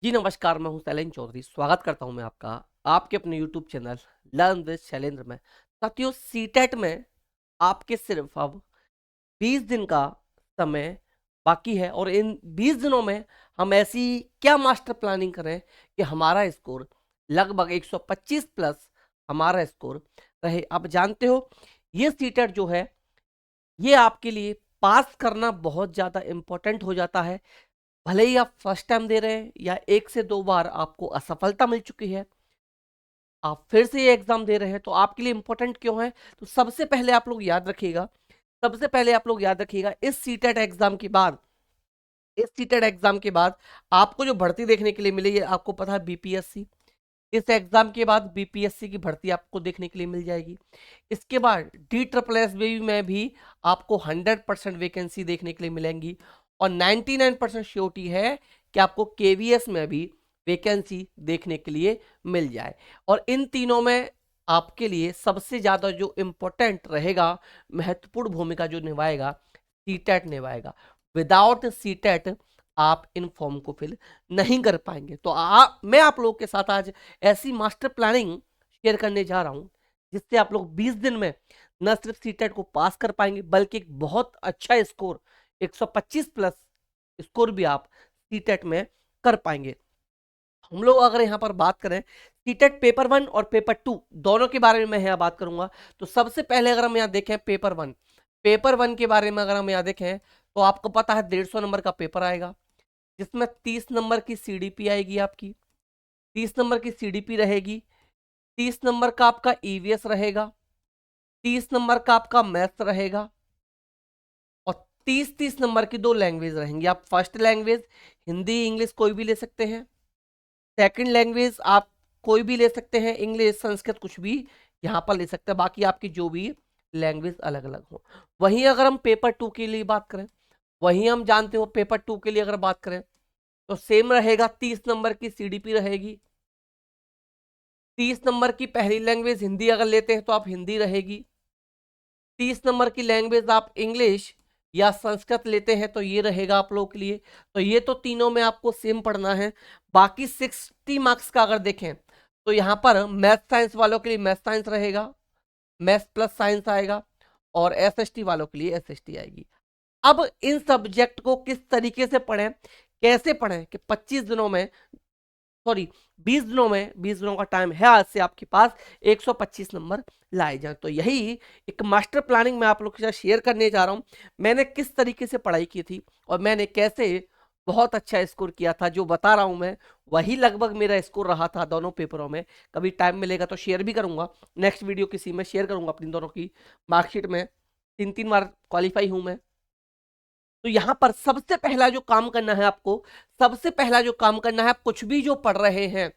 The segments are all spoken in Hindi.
जी नमस्कार, मैं हूं शैलेंद्र चौधरी। स्वागत करता हूं मैं आपका आपके अपने YouTube channel learn with Shailendra में। साथियों, सीटेट में आपके सिर्फ अब 20 दिन का समय बाकी है और इन 20 दिनों में हम ऐसी क्या मास्टर प्लानिंग करें कि हमारा स्कोर लगभग 125 प्लस हमारा स्कोर रहे। आप जानते हो, ये सीटेट जो है ये आपके लिए पास करना बहुत ज़्यादा इम्पोर्टेंट हो जाता है। भले ही आप फर्स्ट टाइम दे रहे हैं या 1 से 2 बार आपको असफलता मिल चुकी है, आप फिर से ये एग्जाम दे रहे हैं, तो आपके लिए इंपॉर्टेंट क्यों है? तो सबसे पहले आप लोग याद रखिएगा, इस सीटेट एग्जाम के बाद, आपको जो भर्ती देखने के लिए मिलेगी, आपको पता है बीपीएससी। इस एग्जाम के बाद बीपीएससी की भर्ती आपको देखने के लिए मिल जाएगी। इसके बाद डी ट्रिपल एस में भी आपको 100% वैकेंसी देखने के लिए मिलेंगी और 99% श्योरिटी है कि आपको केवीएस में भी वैकेंसी देखने के लिए मिल जाए। और इन तीनों में आपके लिए सबसे ज्यादा जो इम्पोर्टेंट रहेगा, महत्वपूर्ण भूमिका जो निभाएगा, सीटेट निभाएगा। विदाउट सीटेट आप इन फॉर्म को फिल नहीं कर पाएंगे। तो मैं आप लोगों के साथ आज ऐसी मास्टर प्लानिंग शेयर करने जा रहा हूं जिससे आप लोग 20 दिन में न सिर्फ सीटेट को पास कर पाएंगे बल्कि एक बहुत अच्छा स्कोर 125 प्लस स्कोर भी आप सीटेट में कर पाएंगे। हम लोग अगर यहाँ पर बात करें सीटेट पेपर 1 और पेपर 2 दोनों के बारे में मैं यहाँ बात करूंगा। तो सबसे पहले अगर हम यहाँ देखें पेपर वन के बारे में अगर हम यहाँ देखें तो आपको पता है 150 नंबर का पेपर आएगा जिसमें 30 नंबर की सीडीपी आएगी आपकी, 30 नंबर की सीडीपी रहेगी, 30 नंबर का आपका ईवीएस रहेगा, 30 नंबर का आपका मैथ्स रहेगा और 30-30 नंबर की 2 लैंग्वेज रहेंगी। आप फर्स्ट लैंग्वेज हिंदी इंग्लिश कोई भी ले सकते हैं, सेकंड लैंग्वेज आप कोई भी ले सकते हैं, इंग्लिश संस्कृत कुछ भी यहाँ पर ले सकते हैं, बाकी आपकी जो भी लैंग्वेज अलग अलग हो। वहीं अगर हम पेपर 2 के लिए बात करें, वहीं हम जानते हो पेपर 2 के लिए अगर बात करें तो सेम रहेगा, 30 नंबर की सीडीपी रहेगी, 30 नंबर की पहली लैंग्वेज हिंदी अगर लेते हैं तो आप हिंदी रहेगी, 30 नंबर की लैंग्वेज आप इंग्लिश या संस्कृत लेते हैं तो ये रहेगा आप लोगों के लिए। तो ये तो तीनों में आपको सेम पढ़ना है। बाकी 60 मार्क्स का अगर देखें तो यहाँ पर मैथ साइंस वालों के लिए मैथ साइंस रहेगा, मैथ प्लस साइंस आएगा और एसएसटी वालों के लिए एसएसटी आएगी। अब इन सब्जेक्ट को किस तरीके से पढ़ें, कैसे पढ़ें कि 25 दिनों में, सॉरी 20 दिनों का टाइम है आज से आपके पास 125 नंबर लाए जाए। तो यही एक मास्टर प्लानिंग मैं आप लोग के साथ शेयर करने जा रहा हूं। मैंने किस तरीके से पढ़ाई की थी और मैंने कैसे बहुत अच्छा स्कोर किया था, जो बता रहा हूं मैं वही लगभग मेरा स्कोर रहा था दोनों पेपरों में। कभी टाइम मिलेगा तो शेयर भी करूंगा, नेक्स्ट वीडियो किसी में शेयर करूंगा अपनी दोनों की मार्कशीट में। 3-3 बार क्वालिफाई हूं मैं। तो यहां पर सबसे पहला जो काम करना है आपको, आप कुछ भी जो पढ़ रहे हैं,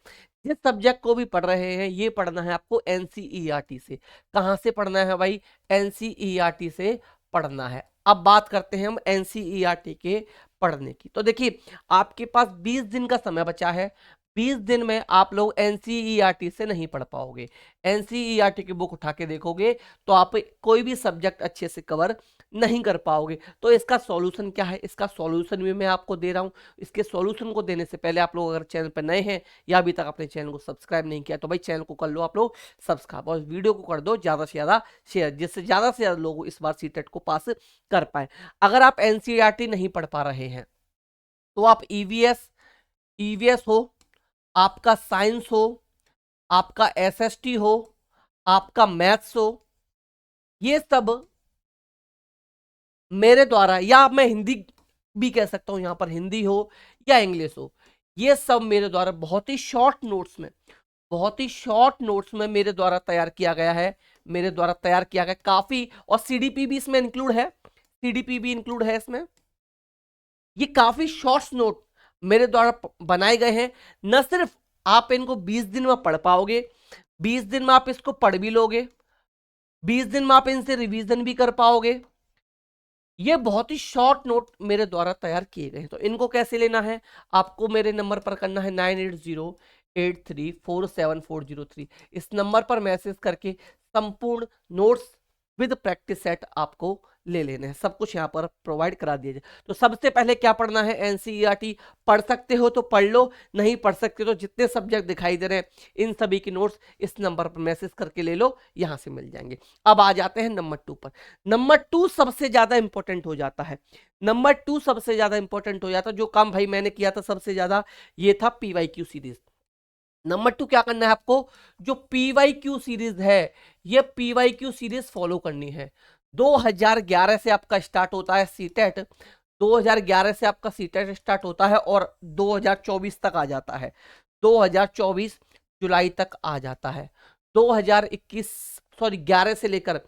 जिस सब्जेक्ट को भी पढ़ रहे हैं, ये पढ़ना है आपको एनसीईआरटी से। कहां से पढ़ना है भाई? एनसीईआरटी से पढ़ना है। अब बात करते हैं हम एनसीईआरटी के पढ़ने की। तो देखिए, आपके पास 20 दिन का समय बचा है। 20 दिन में आप लोग एनसीईआरटी से नहीं पढ़ पाओगे। एनसीईआरटी की बुक उठा के देखोगे तो आप कोई भी सब्जेक्ट अच्छे से कवर नहीं कर पाओगे। तो इसका सॉल्यूशन क्या है? इसका सॉल्यूशन भी मैं आपको दे रहा हूं। इसके सॉल्यूशन को देने से पहले आप लोग अगर चैनल पर नए हैं या अभी तक अपने चैनल को सब्सक्राइब नहीं किया तो भाई चैनल को कर लो आप लोग सब्सक्राइब और वीडियो को कर दो ज्यादा से ज्यादा शेयर, जिससे ज्यादा से ज्यादा लोग इस बार सीटेट को पास कर पाए। अगर आप एनसीईआरटी नहीं पढ़ पा रहे हैं तो आप ईवीएस हो, आपका साइंस हो, आपका एसएसटी हो, आपका मैथ्स हो, ये सब मेरे द्वारा, या मैं हिंदी भी कह सकता हूं, यहां पर हिंदी हो या इंग्लिश हो, ये सब मेरे द्वारा बहुत ही शॉर्ट नोट्स में मेरे द्वारा तैयार किया गया है। काफी, और सीडीपी भी इसमें इंक्लूड है इसमें। ये काफी शॉर्ट्स नोट मेरे द्वारा बनाए गए हैं। न सिर्फ आप इनको 20 दिन में पढ़ पाओगे, 20 दिन में आप इसको पढ़ भी लोगे, 20 दिन में आप इनसे रिवीजन भी कर पाओगे। ये बहुत ही शॉर्ट नोट मेरे द्वारा तैयार किए गए हैं। तो इनको कैसे लेना है? आपको मेरे नंबर पर करना है 9808347403। इस नंबर पर मैसेज करके संपूर्ण नोट्स विद प्रैक्टिस सेट आपको ले लेने हैं, सब कुछ यहाँ पर प्रोवाइड करा दिया जाए। तो सबसे पहले क्या पढ़ना है, एनसीईआरटी पढ़ सकते हो तो पढ़ लो, नहीं पढ़ सकते तो जितने सब्जेक्ट दिखाई दे रहे हैं इन सभी की नोट्स इस नंबर पर मैसेज करके ले लो, यहां से मिल जाएंगे। अब आ जाते हैं नंबर 2 पर। नंबर 2 सबसे ज्यादा इंपॉर्टेंट हो जाता है। नंबर 2 सबसे ज्यादा इंपॉर्टेंट हो जाता है, जो काम भाई मैंने किया था सबसे ज्यादा, ये था पीवाईक्यू सीरीज। नंबर 2 क्या करना है आपको, जो पीवाईक्यू सीरीज है ये पीवाईक्यू सीरीज फॉलो करनी है। 2011 से आपका स्टार्ट होता है सीटेट, 2011 से आपका सीटेट स्टार्ट होता है और 2024 तक आ जाता है, 2024 जुलाई तक आ जाता है। 2021 सॉरी 11 से लेकर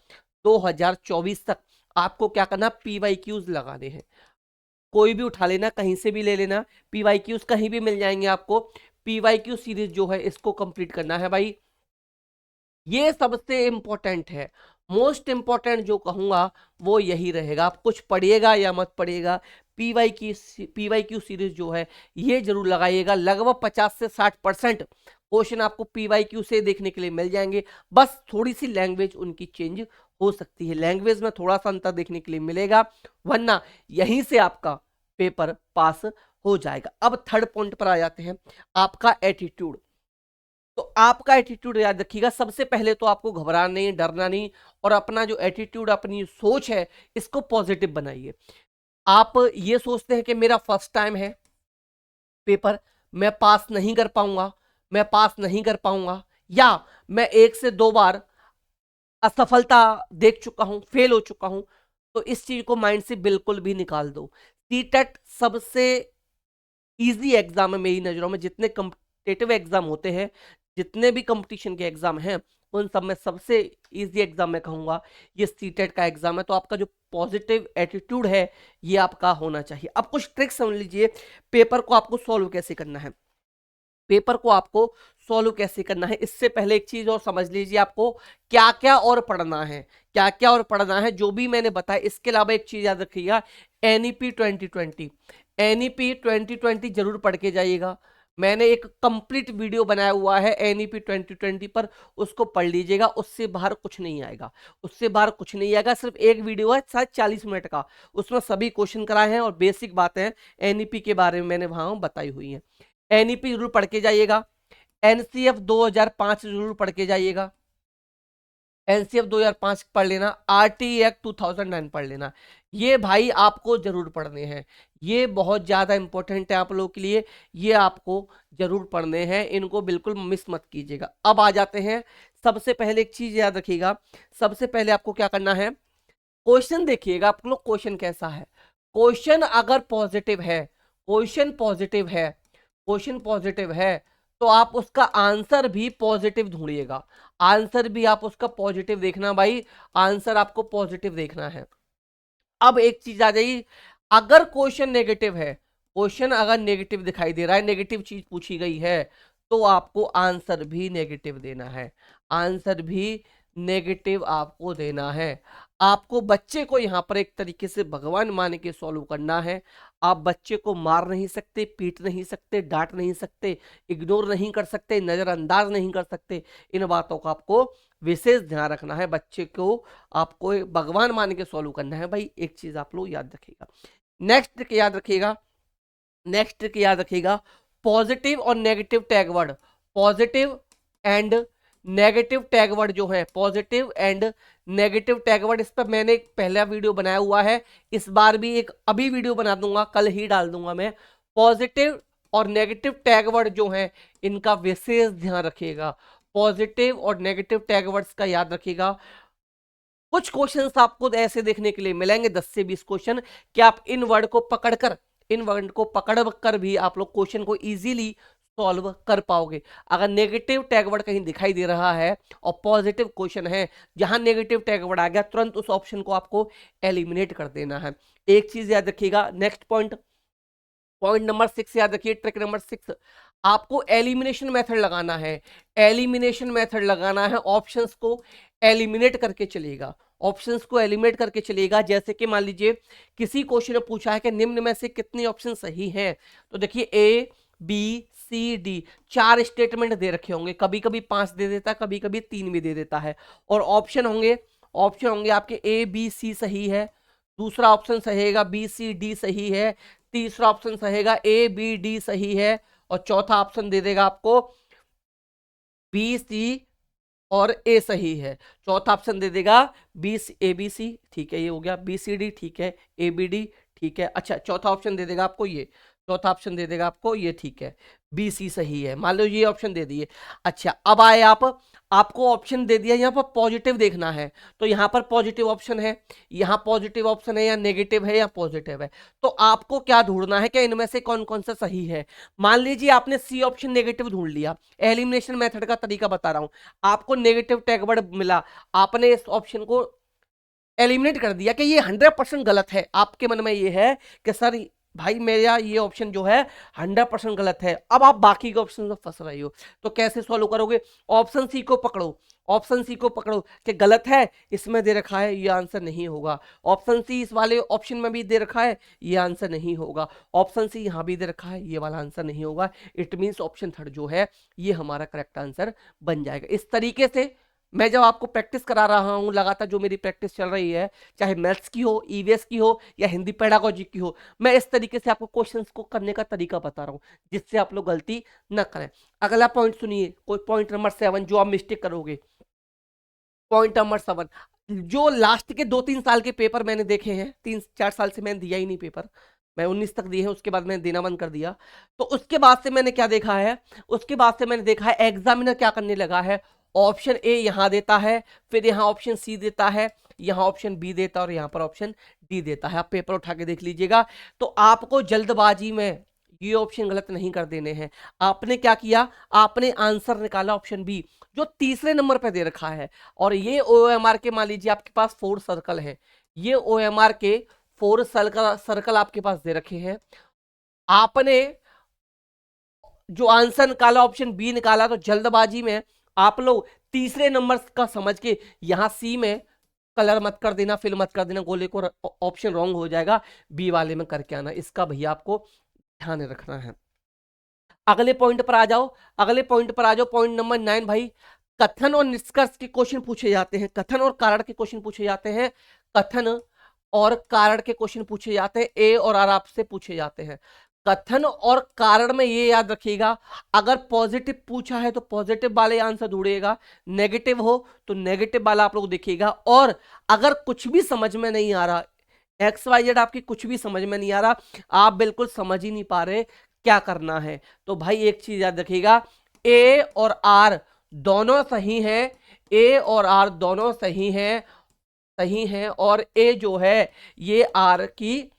2024 तक आपको क्या करना, पीवाईक्यूज लगाने हैं। कोई भी उठा लेना, कहीं से भी ले लेना, पीवाईक्यूज कहीं भी मिल जाएंगे आपको। पीवाईक्यू सीरीज जो है इसको कंप्लीट करना है भाई, ये सबसे इंपॉर्टेंट है। मोस्ट इंपॉर्टेंट जो कहूंगा वो यही रहेगा। आप कुछ पढ़िएगा या मत पढ़िएगा, पीवाईक्यू सीरीज जो है ये जरूर लगाइएगा। लगभग 50 से 60% क्वेश्चन आपको पीवाईक्यू से देखने के लिए मिल जाएंगे। बस थोड़ी सी लैंग्वेज उनकी चेंज हो सकती है, लैंग्वेज में थोड़ा सा अंतर देखने के लिए मिलेगा, वरना यहीं से आपका पेपर पास हो जाएगा। अब थर्ड पॉइंट पर आ जाते हैं, आपका एटीट्यूड। तो आपका एटीट्यूड याद रखिएगा, सबसे पहले तो आपको घबराना नहीं, डरना नहीं, और अपना जो एटीट्यूड, अपनी सोच है इसको पॉजिटिव बनाइए। आप ये सोचते हैं कि मेरा फर्स्ट टाइम है पेपर, मैं पास नहीं कर पाऊंगा, मैं पास नहीं कर पाऊंगा, या मैं 1 से 2 बार असफलता देख चुका हूं, फेल हो चुका हूं, तो इस चीज को माइंड से बिल्कुल भी निकाल दो। सीटेट सबसे इजी एग्जाम है मेरी नजरों में। जितने कॉम्पिटेटिव एग्जाम होते हैं, जितने भी कंपटीशन के एग्जाम हैं, उन सब में सबसे इजी एग्जाम मैं कहूंगा ये सीटेट का एग्जाम है। तो आपका जो पॉजिटिव एटीट्यूड है ये आपका होना चाहिए। अब कुछ ट्रिक्स समझ लीजिए, पेपर को आपको सॉल्व कैसे करना है। पेपर को आपको सॉल्व कैसे करना है, इससे पहले एक चीज और समझ लीजिए, आपको क्या क्या और पढ़ना है, क्या क्या और पढ़ना है जो भी मैंने बताया। इसके अलावा एक चीज याद रखिएगा, एनईपी 2020, एनईपी 2020 जरूर पढ़ के जाइएगा। मैंने एक कंप्लीट वीडियो बनाया हुआ है एनईपी 2020 पर, उसको पढ़ लीजिएगा। उससे बाहर कुछ नहीं आएगा, उससे बाहर कुछ नहीं आएगा। सिर्फ एक वीडियो है शायद 40 मिनट का, उसमें सभी क्वेश्चन कराए हैं और बेसिक बातें एनईपी के बारे में मैंने वहां बताई हुई हैं। एनईपी जरूर पढ़ के जाइएगा। एनसीएफ 2005 जरूर पढ़ के जाइएगा, एनसीएफ 2005 पढ़ लेना। आरटी एक्ट 2009 पढ़ लेना। ये भाई आपको जरूर पढ़ने हैं, ये बहुत ज्यादा इंपॉर्टेंट है आप लोगों के लिए, ये आपको जरूर पढ़ने हैं, इनको बिल्कुल मिस मत कीजिएगा। अब आ जाते हैं, सबसे पहले एक चीज याद रखिएगा, सबसे पहले आपको क्या करना है, क्वेश्चन देखिएगा आप लोग, क्वेश्चन कैसा है। क्वेश्चन अगर पॉजिटिव है, क्वेश्चन पॉजिटिव है, क्वेश्चन पॉजिटिव है, तो आप उसका आंसर भी पॉजिटिव ढूंढिएगा। आंसर भी आप उसका पॉजिटिव देखना भाई, आंसर आपको पॉजिटिव देखना है। अब एक चीज आ जाएगी, अगर क्वेश्चन नेगेटिव है, क्वेश्चन अगर नेगेटिव दिखाई दे रहा है, नेगेटिव चीज पूछी गई है, तो आपको आंसर भी नेगेटिव देना है, आंसर भी नेगेटिव आपको देना है। आपको बच्चे को यहां पर एक तरीके से भगवान मान के सॉल्व करना है। आप बच्चे को मार नहीं सकते, पीट नहीं सकते, डांट नहीं सकते, इग्नोर नहीं कर सकते, नजरअंदाज नहीं कर सकते। इन बातों का आपको विशेष ध्यान रखना है। बच्चे को आपको भगवान मान के सॉल्व करना है भाई, एक चीज आप लोग याद रखिएगा। नेक्स्ट ट्रिक याद रखिएगा, नेक्स्ट ट्रिक याद रखिएगा, पॉजिटिव और negative tag word, positive and negative tag word जो है, positive and negative tag word, इस पर मैंने एक पहला वीडियो बनाया हुआ है, इस बार भी एक अभी वीडियो बना दूंगा, कल ही डाल दूंगा मैं। पॉजिटिव और नेगेटिव टैग वर्ड जो है इनका विशेष ध्यान रखिएगा, पॉजिटिव और नेगेटिव टैग वर्ड्स का याद रखिएगा। कुछ क्वेश्चंस आपको ऐसे देखने के लिए मिलेंगे, 10 से 20 क्वेश्चन, कि आप इन वर्ड को पकड़कर, इन वर्ड को पकड़ कर भी आप लोग क्वेश्चन को इजीली सॉल्व कर पाओगे। अगर नेगेटिव टैग वर्ड कहीं दिखाई दे रहा है और पॉजिटिव क्वेश्चन है, जहां नेगेटिव टैग वर्ड आ गया तुरंत उस ऑप्शन को आपको एलिमिनेट कर देना है। एक चीज याद रखिएगा, नेक्स्ट पॉइंट, पॉइंट नंबर 6 याद रखिए, ट्रिक नंबर 6, आपको एलिमिनेशन मेथड लगाना है, एलिमिनेशन मेथड लगाना है। ऑप्शंस को एलिमिनेट करके चलिएगा, ऑप्शंस को एलिमिनेट करके चलिएगा। जैसे कि मान लीजिए किसी क्वेश्चन में पूछा है कि निम्न में से कितने ऑप्शन सही हैं, तो देखिए A B C D 4 statement दे रखे होंगे, कभी कभी 5 दे देता है, कभी कभी 3 भी दे देता है, और ऑप्शन होंगे, ऑप्शन होंगे आपके ए बी सी सही है, दूसरा ऑप्शन सहेगा बी सी डी सही है, तीसरा ऑप्शन सहेगा ए बी डी सही है, और चौथा ऑप्शन दे देगा आपको बी सी और ए सही है। चौथा ऑप्शन दे देगा बी ए बी सी, ठीक है, ये हो गया बी सी डी, ठीक है, ए बी डी, ठीक है। अच्छा, चौथा ऑप्शन दे देगा आपको ये, चौथा ऑप्शन दे देगा आपको ये, ठीक है, बी सी सही है, मान लो ये ऑप्शन दे दिए। अच्छा, अब आए आपको ऑप्शन दे दिया, यहाँ पर पॉजिटिव देखना है, तो यहाँ पर पॉजिटिव ऑप्शन है, यहाँ पॉजिटिव ऑप्शन है, या नेगेटिव है या पॉजिटिव है, तो आपको क्या ढूंढना है कि इनमें से कौन कौन सा सही है। मान लीजिए आपने सी ऑप्शन नेगेटिव ढूंढ लिया, एलिमिनेशन मेथड का तरीका बता रहा हूं, आपको नेगेटिव टैगवर्ड मिला, आपने इस ऑप्शन को एलिमिनेट कर दिया कि ये 100% गलत है, आपके मन में ये है कि सर भाई मेरा ये ऑप्शन जो है 100% गलत है, अब आप बाकी के ऑप्शन में फंस रहे हो, तो कैसे सॉल्व करोगे। ऑप्शन सी को पकड़ो, ऑप्शन सी को पकड़ो कि गलत है, इसमें दे रखा है ये आंसर नहीं होगा, ऑप्शन सी इस वाले ऑप्शन में भी दे रखा है ये आंसर नहीं होगा, ऑप्शन सी यहां भी दे रखा है ये वाला आंसर नहीं होगा, इट मीन्स ऑप्शन थर्ड जो है ये हमारा करेक्ट आंसर बन जाएगा। इस तरीके से मैं जब आपको प्रैक्टिस करा रहा हूं, लगातार जो मेरी प्रैक्टिस चल रही है, चाहे मैथ्स की हो, ईवीएस की हो, या हिंदी पेडागोजी की हो, मैं इस तरीके से आपको क्वेश्चंस को करने का तरीका बता रहा हूं जिससे आप लोग गलती न करें। अगला पॉइंट सुनिए, कोई पॉइंट नंबर 7 जो आप मिस्टेक करोगे। पॉइंट नंबर 7, जो लास्ट के 2-3 साल के पेपर मैंने देखे हैं, 3-4 साल से मैंने दिया ही नहीं पेपर, मैं 19 तक दिए हैं, उसके बाद मैंने देना बंद कर दिया। तो उसके बाद से मैंने क्या देखा है, उसके बाद से मैंने देखा है एग्जामिनर क्या करने लगा है, ऑप्शन ए यहां देता है, फिर यहां ऑप्शन सी देता है, यहां ऑप्शन बी देता है, और यहां पर ऑप्शन डी देता है। आप पेपर उठा के देख लीजिएगा। तो आपको जल्दबाजी में ये ऑप्शन गलत नहीं कर देने हैं। आपने क्या किया, आपने आंसर निकाला ऑप्शन बी जो तीसरे नंबर पे दे रखा है, और ये OMR के मान लीजिए आपके पास 4 सर्कल है, ये OMR के 4 सर्कल आपके पास दे रखे हैं। आपने जो आंसर निकाला ऑप्शन बी निकाला, तो जल्दबाजी में आप लोग तीसरे नंबर का समझ के यहां सी में कलर मत कर देना, फिल मत कर देना, गोले को ऑप्शन रॉन्ग हो जाएगा, बी वाले में करके आना, इसका भैया आपको ध्यान रखना है। अगले पॉइंट पर आ जाओ, अगले पॉइंट पर आ जाओ, पॉइंट नंबर 9 भाई, कथन और निष्कर्ष के क्वेश्चन पूछे जाते हैं, कथन और कारण के क्वेश्चन पूछे जाते हैं, कथन और कारण के क्वेश्चन पूछे जाते हैं, ए और आर आपसे पूछे जाते हैं। कथन और कारण में ये याद रखिएगा, अगर पॉजिटिव पूछा है तो पॉजिटिव वाले आंसर ढूंढिएगा, नेगेटिव हो तो नेगेटिव वाला आप लोग देखिएगा, और अगर कुछ भी समझ में नहीं आ रहा, XYZ आपकी कुछ भी समझ में नहीं आ रहा, आप बिल्कुल समझ ही नहीं पा रहे क्या करना है, तो भाई एक चीज याद रखिएगा, ए और आर दोनों सही हैं, ए और आर दोनों सही हैं, और ए जो है ये आर की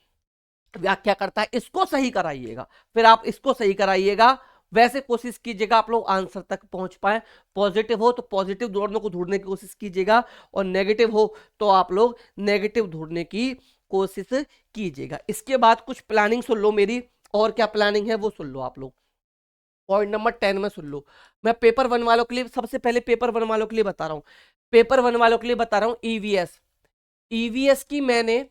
व्याख्या करता है, इसको सही कराइएगा, फिर आप इसको सही कराइएगा, वैसे कोशिश कीजिएगा आप लोग आंसर तक पहुंच पाए। पॉजिटिव हो तो पॉजिटिव दोनों को ढूंढने की कोशिश कीजिएगा, और नेगेटिव हो तो आप लोग नेगेटिव ढूंढने की कोशिश कीजिएगा। इसके बाद कुछ प्लानिंग सुन लो मेरी, और क्या प्लानिंग है वो सुन लो आप लोग। पॉइंट नंबर 10 में सुन लो, मैं पेपर 1 वालों के लिए, सबसे पहले पेपर 1 वालों के लिए बता रहा हूं, पेपर 1 वालों के लिए बता रहा हूं। ईवीएस की मैंने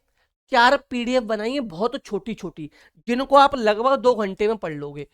4 PDF बनाई है, बहुत छोटी छोटी, जिनको आप लगभग 2 घंटे में पढ़ लोगे,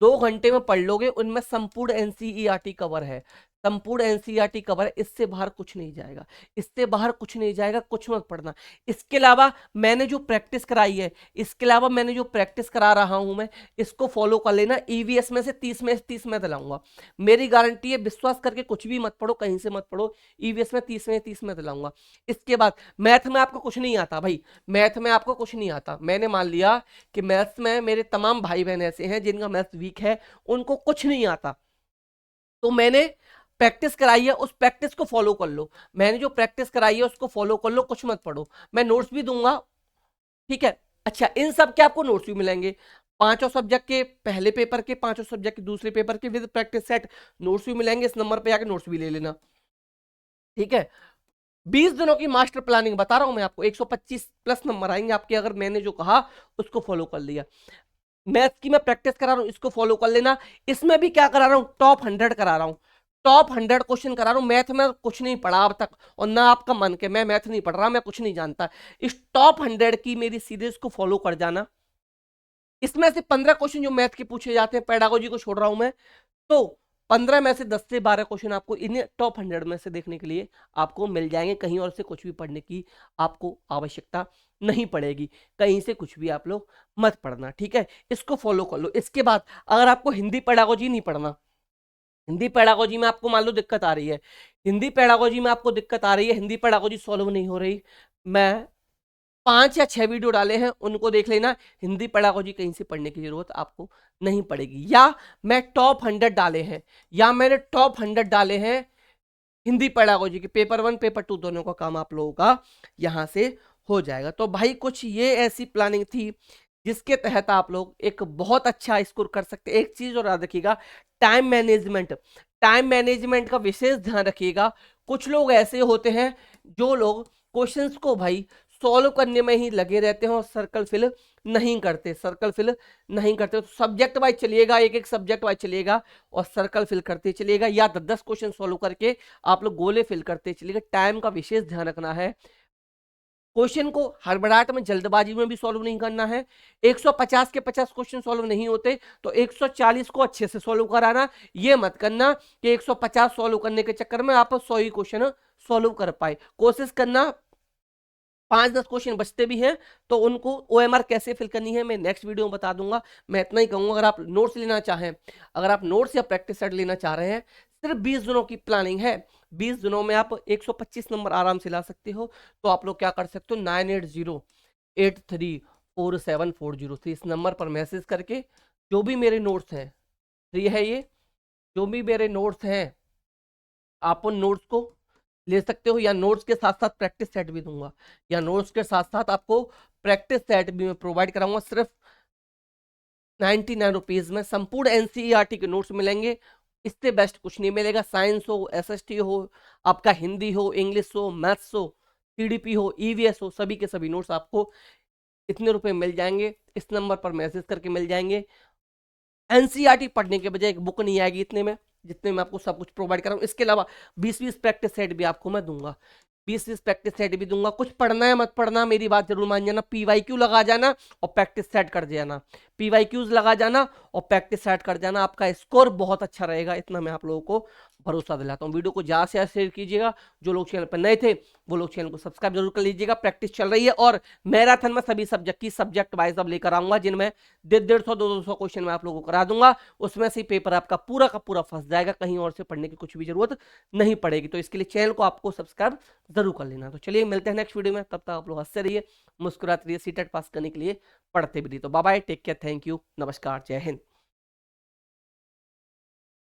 2 घंटे में पढ़ लोगे, उनमें संपूर्ण NCERT कवर है, संपूर्ण NCERT कवर है, इससे बाहर कुछ नहीं जाएगा, इससे बाहर कुछ नहीं जाएगा, कुछ मत पढ़ना। इसके अलावा मैंने जो प्रैक्टिस कराई है, इसके अलावा मैंने जो प्रैक्टिस करा रहा हूं मैं, इसको फॉलो कर लेना। ईवीएस में से 30 में से 30 मैं दिलाऊंगा, मेरी गारंटी है, विश्वास करके कुछ भी मत पढ़ो, कहीं से मत पढ़ो, ईवीएस में 30 में 30 मैं दिलाऊंगा। इसके बाद मैथ में आपको कुछ नहीं आता भाई, मैथ में आपको कुछ नहीं आता, मैंने मान लिया कि मैथ्स में मेरे तमाम भाई बहन ऐसे हैं जिनका मैथ्स वीक है, उनको कुछ नहीं आता, तो मैंने प्रैक्टिस कराई है, उस प्रैक्टिस को फॉलो कर लो, मैंने जो प्रैक्टिस कराई है उसको फॉलो कर लो, कुछ मत पढ़ो, मैं नोट्स भी दूंगा, ठीक है। अच्छा, इन सब के आपको नोट्स भी मिलेंगे, 5 सब्जेक्ट के पहले पेपर के, 5 सब्जेक्ट के दूसरे पेपर के, विद प्रैक्टिस सेट नोट्स भी मिलेंगे, इस नंबर पे आके नोट्स भी ले लेना, ठीक है। 20 दिनों की मास्टर प्लानिंग बता रहा हूं मैं आपको, 125+ नंबर आएंगे आपके, अगर मैंने जो कहा उसको फॉलो कर लिया। मैथ्स की मैं प्रैक्टिस करा रहा हूं, इसको फॉलो कर लेना। इसमें भी क्या करा रहा हूं, टॉप 100 करा रहा हूं, टॉप 100 क्वेश्चन करा रहा हूं। मैथ में कुछ नहीं पढ़ा अब तक, और ना आपका मन के मैं मैथ नहीं पढ़ रहा, मैं कुछ नहीं जानता, इस टॉप 100 की मेरी सीरीज को फॉलो कर जाना। इसमें से 15 क्वेश्चन जो मैथ के पूछे जाते हैं, पेडागोजी को छोड़ रहा हूं मैं, तो 15 में से 10 से 12 क्वेश्चन आपको इन्हें टॉप 100 में से देखने के लिए आपको मिल जाएंगे। कहीं और से कुछ भी पढ़ने की आपको आवश्यकता नहीं पड़ेगी, कहीं से कुछ भी आप लोग मत पढ़ना, ठीक है, इसको फॉलो कर लो। इसके बाद अगर आपको हिंदी पेडागोजी नहीं पढ़ना, हिंदी पेडागोजी में आपको मान लो दिक्कत आ रही है, हिंदी पेडागोजी में आपको दिक्कत आ रही है, हिंदी पेडागोजी सॉल्व नहीं हो रही, मैं 5 या 6 वीडियो डाले हैं, उनको देख लेना। हिंदी पेडागोजी कहीं से पढ़ने की जरूरत आपको नहीं पड़ेगी। या मैं टॉप 100 डाले हैं, या मैंने टॉप 100 डाले हैं हिंदी पेडागोजी के, पेपर 1 पेपर 2 दोनों का काम आप लोगों का यहां से हो जाएगा। तो भाई कुछ ये ऐसी प्लानिंग थी जिसके तहत आप लोग एक बहुत अच्छा स्कोर कर सकते। एक चीज और याद रखिएगा, टाइम मैनेजमेंट, टाइम मैनेजमेंट का विशेष ध्यान रखिएगा। कुछ लोग ऐसे होते हैं जो लोग क्वेश्चंस को भाई सॉल्व करने में ही लगे रहते हैं और सर्कल फिल नहीं करते, सर्कल फिल नहीं करते। तो सब्जेक्ट वाइज चलिएगा, एक एक सब्जेक्ट वाइज चलिएगा और सर्कल फिल करते चलिएगा, या 10 क्वेश्चन सॉल्व करके आप लोग गोले फिल करते चलिएगा। टाइम का विशेष ध्यान रखना है, क्वेश्चन को हड़बड़ाहट में जल्दबाजी में भी सॉल्व नहीं करना है। 150 के 50 क्वेश्चन सॉल्व नहीं होते तो 140 को अच्छे से सॉल्व कराना। ये मत करना कि 150 सॉल्व करने के चक्कर में आप 100 ही क्वेश्चन सॉल्व कर पाए। कोशिश करना 5-10 क्वेश्चन बचते भी हैं तो उनको OMR कैसे फिल करनी है मैं नेक्स्ट वीडियो में बता दूंगा। मैं इतना ही कहूंगा, अगर आप नोट्स लेना चाहें, अगर आप नोट्स या प्रैक्टिस सेट लेना चाह रहे हैं, सिर्फ 20 दिनों की प्लानिंग है, 20 दिनों में आप 125 नंबर आराम से ला सकते हो। तो आप लोग क्या कर सकते हो, 9808347403 इस नंबर पर मैसेज करके जो भी मेरे नोट्स हैं, फ्री है ये, जो भी मेरे नोट्स हैं आप उन नोट्स को ले सकते हो, या नोट्स के साथ साथ प्रैक्टिस सेट भी दूंगा, या नोट्स के साथ साथ आपको प्रैक्टिस सेट भी मैं प्रोवाइड कराऊंगा। सिर्फ 99 रुपीज में संपूर्ण NCERT के नोट्स मिलेंगे, इससे बेस्ट कुछ नहीं मिलेगा। साइंस हो, SST हो, आपका हिंदी हो, इंग्लिश हो, मैथ्स हो, CDP हो, EVS हो, सभी के सभी नोट्स आपको इतने रुपए मिल जाएंगे, इस नंबर पर मैसेज करके मिल जाएंगे। NCERT पढ़ने के बजाय एक बुक नहीं आएगी इतने में, जितने में आपको सब कुछ प्रोवाइड कर रहा हूँ। इसके अलावा 20-20 प्रैक्टिस सेट भी आपको मैं दूंगा, 20-20 प्रैक्टिस सेट भी दूंगा। कुछ पढ़ना है मत पढ़ना, मेरी बात जरूर मान जाना, PYQ लगा जाना और प्रैक्टिस सेट कर जाना, PYQs लगा जाना और प्रैक्टिस सेट कर जाना, आपका स्कोर बहुत अच्छा रहेगा, इतना मैं आप लोगों को भरोसा दिलाता हूँ। वीडियो को ज्यादा से ज्यादा शेयर कीजिएगा, जो लोग चैनल पर नए थे वो लोग चैनल को सब्सक्राइब जरूर कर लीजिएगा। प्रैक्टिस चल रही है और मैराथन में सभी सब्जेक्ट की सब्जेक्ट वाइज अब लेकर आऊंगा, जिनमें 150-200 क्वेश्चन मैं आप लोगों को करा दूंगा, उसमें से पेपर आपका पूरा का पूरा फंस जाएगा, कहीं और से पढ़ने की कुछ भी जरूरत नहीं पड़ेगी। तो इसके लिए चैनल को आपको सब्सक्राइब जरूर कर लेना। तो चलिए मिलते हैं नेक्स्ट वीडियो में, तब तक आप लोग हंसते रहिए, मुस्कुराते रहिए, सीटेट पास करने के लिए पढ़ते भी रहिए। तो bye bye, take care, thank you, नमस्कार, जय हिंद।